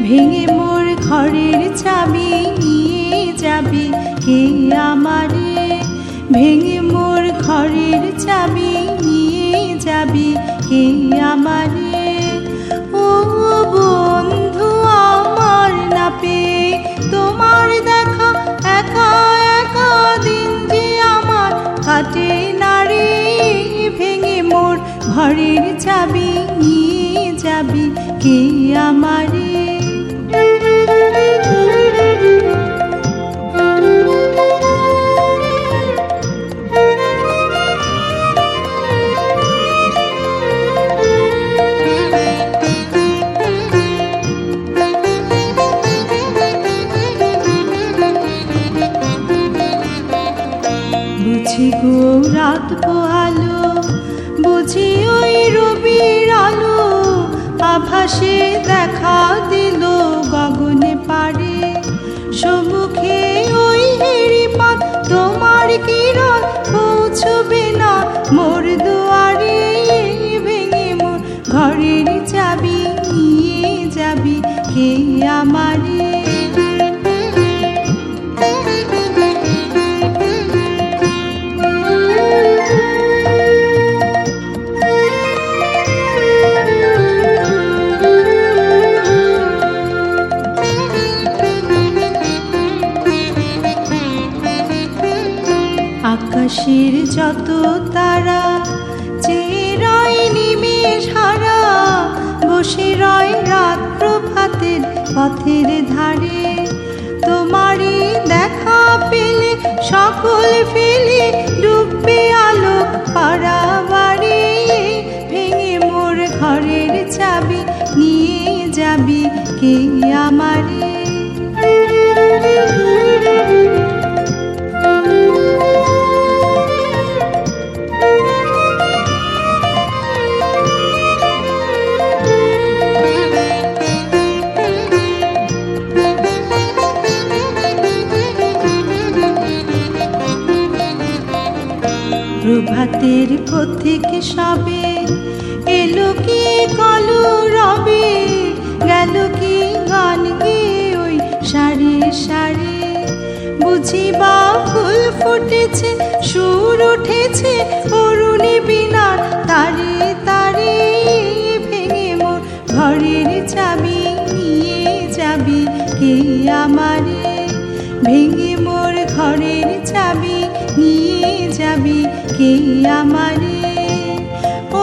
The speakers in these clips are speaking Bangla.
ভেঙে মোর ঘরের চাবি নিয়ে যাবি কে আমারে, ভেঙে মোর ঘরের চাবি নিয়ে যাবি কে আমারে। ও বন্ধু আমার না পেয়ে তোমার দেখা, একা একা দিন যে আমার কাটে না রে। ভেঙে মোর ঘরের চাবি নিয়ে যাবি কে আমারে। বুঝি গো রাত পোহালো, বুঝি ওই রবির আলো, আভাসে দেখা দিল গগনে পারে। সম্মুখে ওই হেরিপথ তোমার কিরণ পৌঁছবে না মোর দুয়ারে। ভেঙে মোর ঘরের চাবি নিয়ে যাবি কে আমারে। আকাশের যত তারা চেয়ে রয় নিমেষ হারা, বসে রয় রাত প্রভাতের পথের ধারে। তোমারই দেখা পেলে সকল ফেলে ডুববে আলোক পারাবারে। ভেঙে মোর ঘরের চাবি নিয়ে যাবি কে আমারে। প্রভাতের পথিক সবে এলো কি কলু রবে, গেল কি গান গেয়ে ওই সারি সারি। বুঝি বা ফুল ফুটেছে, সুর উঠেছে অরুণী বিনার তারে তারে। ভেঙে মোর ঘরের চাবি নিয়ে যাবি কে আমারে, ভেঙে মোর ঘরের চাবি নিয়ে যাবি কে আমারে।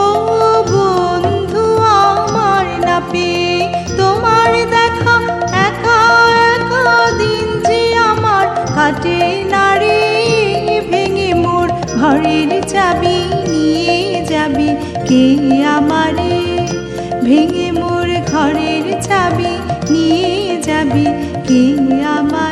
ও বন্ধু আমার না পেয়ে তোমার দেখা, একা একা দিন যে আমার কাটে না রে। ভেঙে মোর ঘরের চাবি নিয়ে যাবি কে আমারে, ভেঙে মোর ঘরের চাবি নিয়ে যাবি কে আমারে।